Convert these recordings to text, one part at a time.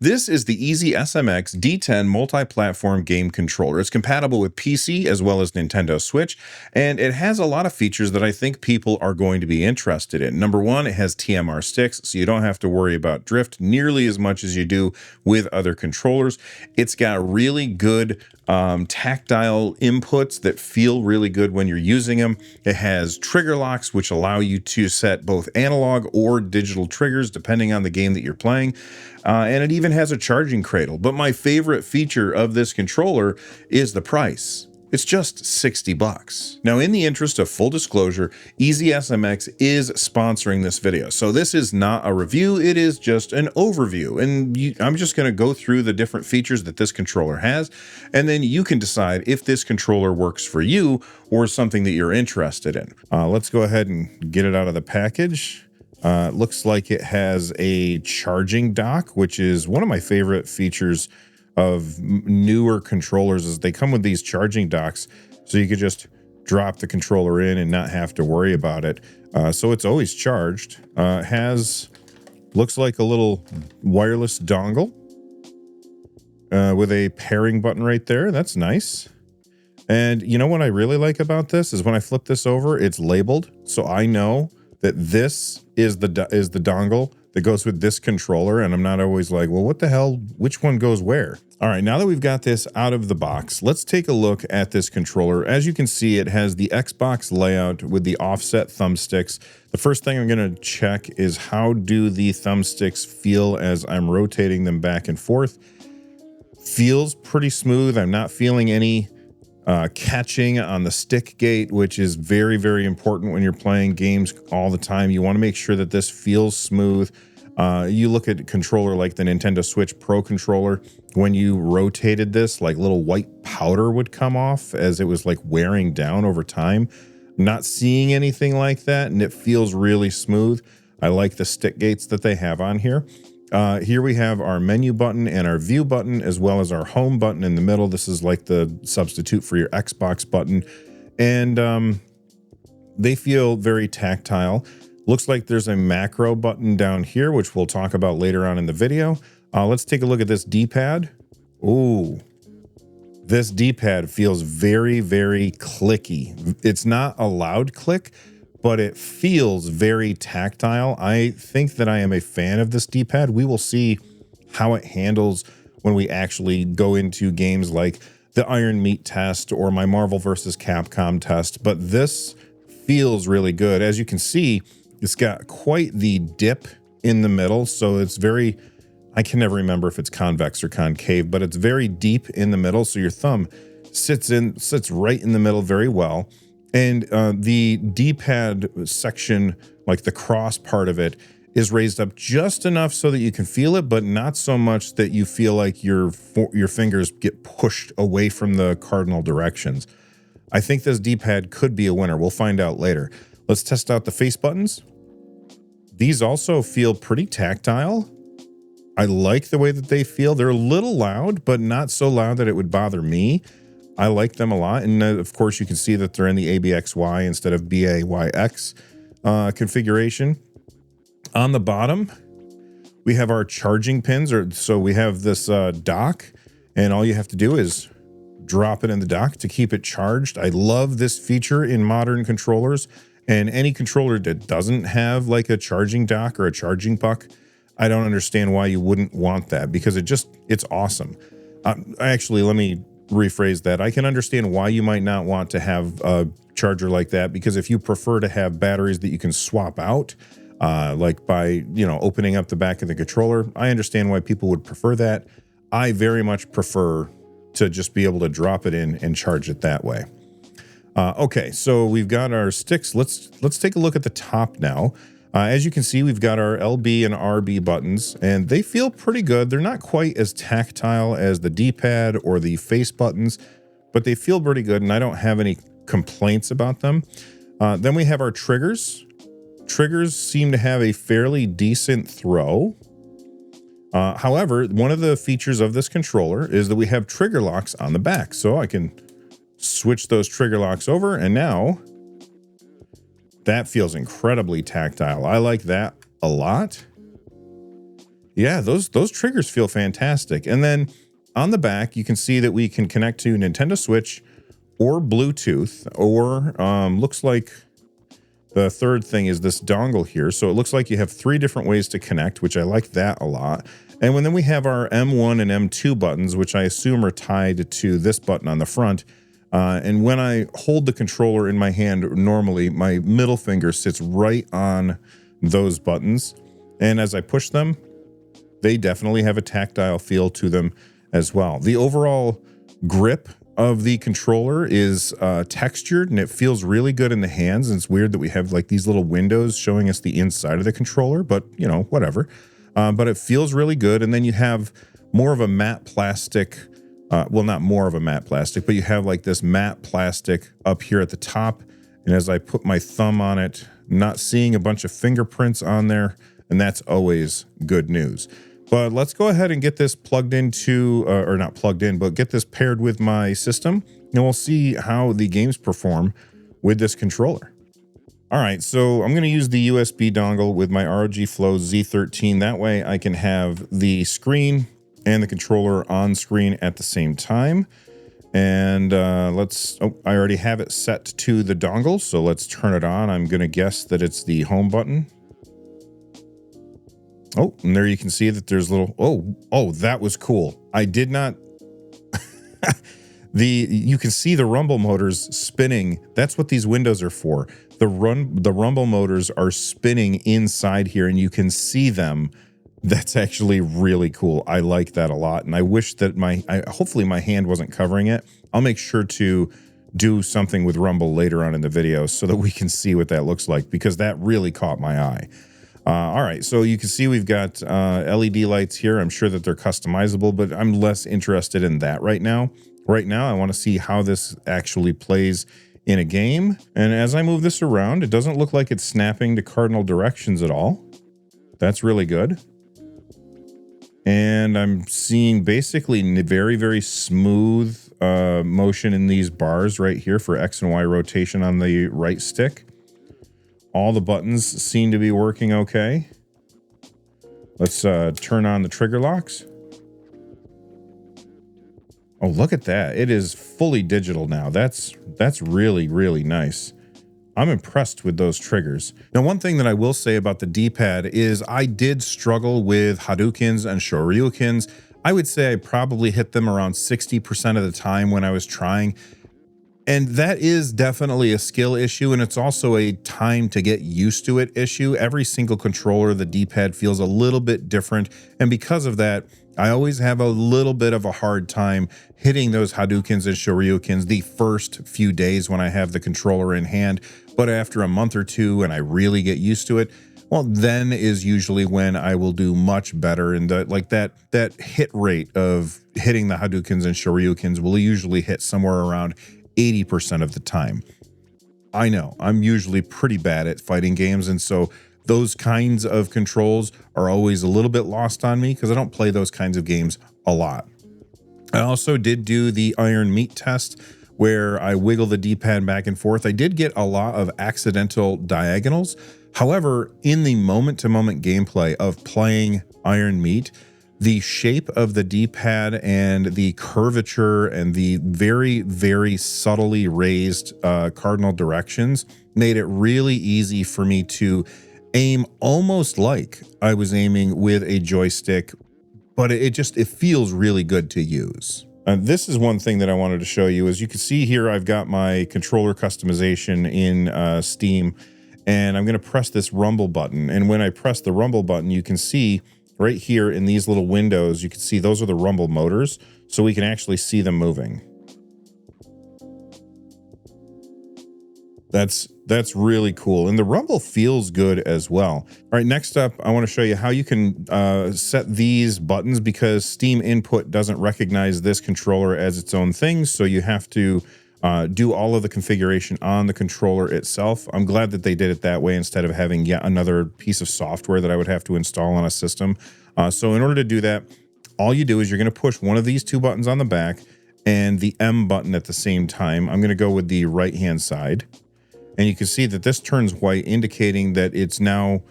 This is the EasySMX D10 multi-platform game controller. It's compatible with PC as well as Nintendo Switch, and it has a lot of features that I think people are going to be interested in. Number one, it has TMR sticks, so you don't have to worry about drift nearly as much as you do with other controllers. It's got really good tactile inputs that feel really good when you're using them. It has trigger locks, which allow you to set both analog or digital triggers depending on the game that you're playing. And it even has a charging cradle. But my favorite feature of this controller is the price. It's just $60. Now, in the interest of full disclosure, EasySMX is sponsoring this video. So this is not a review, it is just an overview. And I'm just gonna go through the different features that this controller has, and then you can decide if this controller works for you or something that you're interested in. Let's go ahead and get it out of the package. It looks like it has a charging dock, which is one of my favorite features of newer controllers, is they come with these charging docks, so you could just drop the controller in and not have to worry about it. So it's always charged. Looks like a little wireless dongle with a pairing button right there. That's nice. And you know what I really like about this is when I flip this over, it's labeled, so I know that this is the dongle that goes with this controller, and I'm not always like, well, what the hell, which one goes where? All right, now that we've got this out of the box, let's take a look at this controller. As you can see, it has the Xbox layout with the offset thumbsticks. The first thing I'm gonna check is how do the thumbsticks feel as I'm rotating them back and forth. Feels pretty smooth. I'm not feeling any catching on the stick gate, which is very, very important when you're playing games all the time. You want to make sure that this feels smooth. You look at a controller like the Nintendo Switch Pro controller, when you rotated this, like little white powder would come off as it was like wearing down over time. Not seeing anything like that, and it feels really smooth. I like the stick gates that they have on here. Here we have our menu button and our view button, as well as our home button in the middle. This is like the substitute for your Xbox button. And they feel very tactile. Looks like there's a macro button down here, which we'll talk about later on in the video. Let's take a look at this D-pad. Ooh, this D-pad feels very, very clicky. It's not a loud click, but it feels very tactile. I think that I am a fan of this D-pad. We will see how it handles when we actually go into games like the Iron Meat test or my Marvel vs. Capcom test, but this feels really good. As you can see, it's got quite the dip in the middle, so it's very, I can never remember if it's convex or concave, but it's very deep in the middle, so your thumb sits right in the middle very well. And the D-pad section, like the cross part of it, is raised up just enough so that you can feel it, but not so much that you feel like your fingers get pushed away from the cardinal directions. I think this D-pad could be a winner. We'll find out later. Let's test out the face buttons. These also feel pretty tactile. I like the way that they feel. They're a little loud, but not so loud that it would bother me. I like them a lot, and of course you can see that they're in the ABXY instead of BAYX configuration. On the bottom, we have our charging pins, so we have this dock, and all you have to do is drop it in the dock to keep it charged. I love this feature in modern controllers, and any controller that doesn't have like a charging dock or a charging puck, I don't understand why you wouldn't want that, because it's awesome. Actually, let me rephrase that. I can understand why you might not want to have a charger like that, because if you prefer to have batteries that you can swap out, like by, you know, opening up the back of the controller, I understand why people would prefer that. I very much prefer to just be able to drop it in and charge it that way. Okay, so we've got our sticks. Let's take a look at the top now. As you can see, we've got our LB and RB buttons, and they feel pretty good. They're not quite as tactile as the D-pad or the face buttons, but they feel pretty good, and I don't have any complaints about them. Then we have our triggers. Triggers seem to have a fairly decent throw. However, one of the features of this controller is that we have trigger locks on the back, so I can switch those trigger locks over, and now that feels incredibly tactile. I like that a lot. Yeah, those triggers feel fantastic. And then on the back, you can see that we can connect to Nintendo Switch or Bluetooth, or looks like the third thing is this dongle here. So it looks like you have 3 different ways to connect, which I like that a lot. And then we have our M1 and M2 buttons, which I assume are tied to this button on the front. And when I hold the controller in my hand, normally my middle finger sits right on those buttons. And as I push them, they definitely have a tactile feel to them as well. The overall grip of the controller is textured, and it feels really good in the hands. And it's weird that we have like these little windows showing us the inside of the controller, but you know, whatever. But it feels really good. And then you have more of a matte plastic, well, not more of a matte plastic, but you have like this matte plastic up here at the top. And as I put my thumb on it, not seeing a bunch of fingerprints on there, and that's always good news. But let's go ahead and get this plugged into, or not plugged in, but get this paired with my system, and we'll see how the games perform with this controller. All right, so I'm going to use the USB dongle with my ROG Flow Z13. That way I can have the screen and the controller on screen at the same time. And I already have it set to the dongle, so let's turn it on. I'm going to guess that it's the home button. Oh, and there you can see that there's little, oh, that was cool. I did not, you can see the rumble motors spinning. That's what these windows are for. The rumble motors are spinning inside here, and you can see them. That's actually really cool. I like that a lot. And I wish that hopefully my hand wasn't covering it. I'll make sure to do something with rumble later on in the video so that we can see what that looks like, because that really caught my eye. All right, so you can see we've got LED lights here. I'm sure that they're customizable, but I'm less interested in that right now. Right now, I want to see how this actually plays in a game. And as I move this around, it doesn't look like it's snapping to cardinal directions at all. That's really good. And I'm seeing basically very, very smooth motion in these bars right here for X and Y rotation on the right stick. All the buttons seem to be working okay. Let's turn on the trigger locks. Oh, look at that. It is fully digital now. That's really, really nice. I'm impressed with those triggers. Now, one thing that I will say about the D-pad is I did struggle with Hadoukens and Shoryukens. I would say I probably hit them around 60% of the time when I was trying. And that is definitely a skill issue, and it's also a time to get used to it issue. Every single controller, the D-pad feels a little bit different, and because of that, I always have a little bit of a hard time hitting those Hadoukens and Shoryukens the first few days when I have the controller in hand. But after a month or two and I really get used to it, well, then is usually when I will do much better. And that hit rate of hitting the Hadoukens and Shoryukens will usually hit somewhere around 80% of the time. I know I'm usually pretty bad at fighting games, and so those kinds of controls are always a little bit lost on me because I don't play those kinds of games a lot. I also did do the Iron Meat test where I wiggle the D-pad back and forth. I did get a lot of accidental diagonals. However, in the moment-to-moment gameplay of playing Iron Meat, the shape of the D-pad and the curvature and the very, very subtly raised cardinal directions made it really easy for me to aim almost like I was aiming with a joystick, but it feels really good to use. This is one thing that I wanted to show you. As you can see here, I've got my controller customization in Steam, and I'm going to press this rumble button. And when I press the rumble button, you can see right here in these little windows, you can see those are the rumble motors, so we can actually see them moving. That's really cool, and the rumble feels good as well. All right, next up, I want to show you how you can set these buttons, because Steam Input doesn't recognize this controller as its own thing, so you have to do all of the configuration on the controller itself. I'm glad that they did it that way instead of having yet another piece of software that I would have to install on a system. So in order to do that, all you do is you're going to push one of these 2 buttons on the back and the M button at the same time. I'm going to go with the right-hand side. And you can see that this turns white, indicating that it's now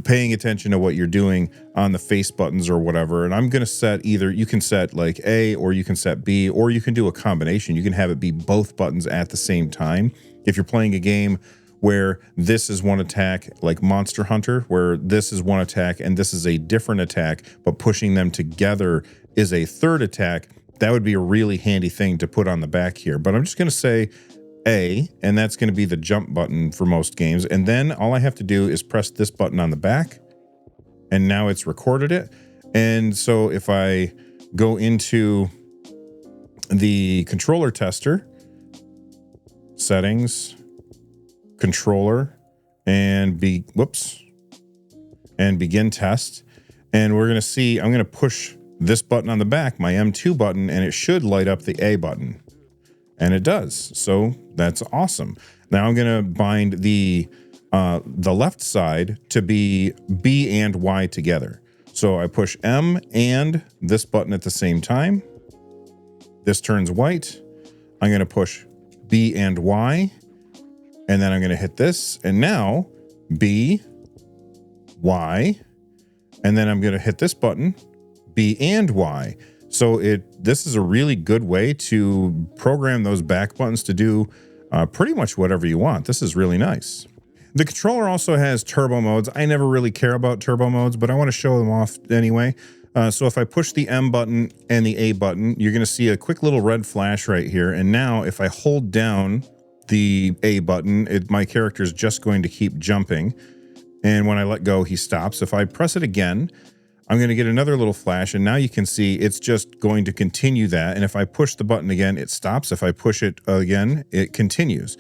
paying attention to what you're doing on the face buttons or whatever. And I'm going to set either, you can set like A, or you can set B, or you can do a combination. You can have it be both buttons at the same time. If you're playing a game where this is one attack, like Monster Hunter, where this is one attack and this is a different attack, but pushing them together is a third attack, that would be a really handy thing to put on the back here. But I'm just going to say A, and that's going to be the jump button for most games. And then all I have to do is press this button on the back, and now it's recorded it. And so if I go into the controller tester, settings, controller, and begin test, and we're going to see, I'm going to push this button on the back, my M2 button, and it should light up the A button. And it does. So that's awesome. Now I'm going to bind the left side to be B and Y together. So I push M and this button at the same time. This turns white. I'm going to push B and Y, and then I'm going to hit this, and now B, Y, and then I'm going to hit this button, B and Y. So this is a really good way to program those back buttons to do pretty much whatever you want. This is really nice. The controller also has turbo modes. I never really care about turbo modes, but I want to show them off anyway. So if I push the M button and the A button, you're going to see a quick little red flash right here. And now if I hold down the A button, my character is just going to keep jumping. And when I let go, he stops. If I press it again, I'm going to get another little flash, and now you can see it's just going to continue that. And if I push the button again, it stops. If I push it again, it continues.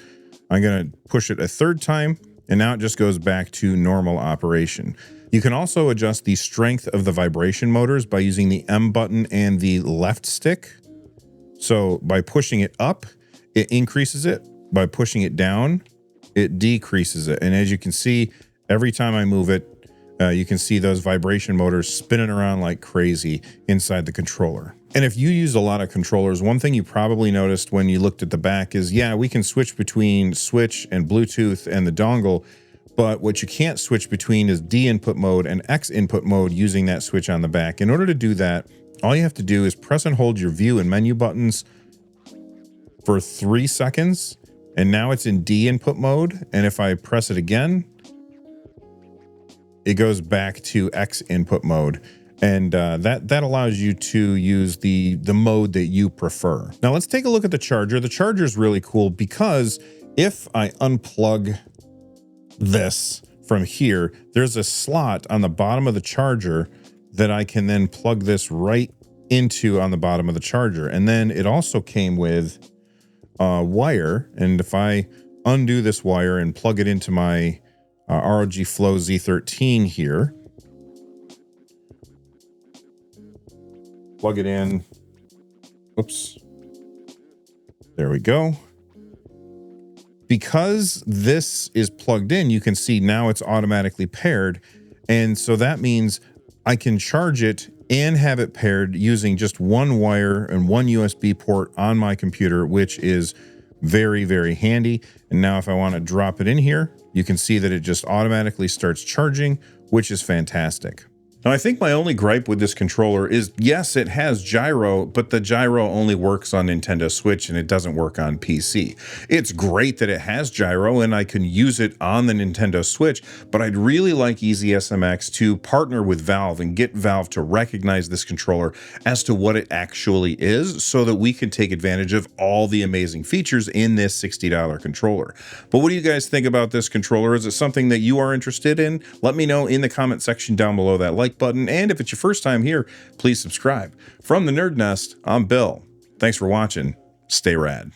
I'm going to push it a third time, and now it just goes back to normal operation. You can also adjust the strength of the vibration motors by using the M button and the left stick. So by pushing it up, it increases it. By pushing it down, it decreases it. And as you can see, every time I move it, you can see those vibration motors spinning around like crazy inside the controller. And if you use a lot of controllers, one thing you probably noticed when you looked at the back is, yeah, we can switch between switch and Bluetooth and the dongle, but what you can't switch between is D input mode and X input mode using that switch on the back. In order to do that, all you have to do is press and hold your view and menu buttons for 3 seconds, and now it's in D input mode. And if I press it again, it goes back to X input mode. And that allows you to use the mode that you prefer. Now let's take a look at the charger. The charger is really cool because if I unplug this from here, there's a slot on the bottom of the charger that I can then plug this right into on the bottom of the charger. And then it also came with a wire. And if I undo this wire and plug it into my ROG Flow Z13 here, plug it in. Oops. There we go. Because this is plugged in, you can see now it's automatically paired. And so that means I can charge it and have it paired using just one wire and one USB port on my computer, which is very, very handy. And now if I want to drop it in here, you can see that it just automatically starts charging, which is fantastic. Now, I think my only gripe with this controller is, yes, it has gyro, but the gyro only works on Nintendo Switch and it doesn't work on PC. It's great that it has gyro and I can use it on the Nintendo Switch, but I'd really like EasySMX to partner with Valve and get Valve to recognize this controller as to what it actually is so that we can take advantage of all the amazing features in this $60 controller. But what do you guys think about this controller? Is it something that you are interested in? Let me know in the comment section down below that like button, and if it's your first time here, please subscribe. From the Nerd Nest, I'm Bill. Thanks for watching. Stay rad.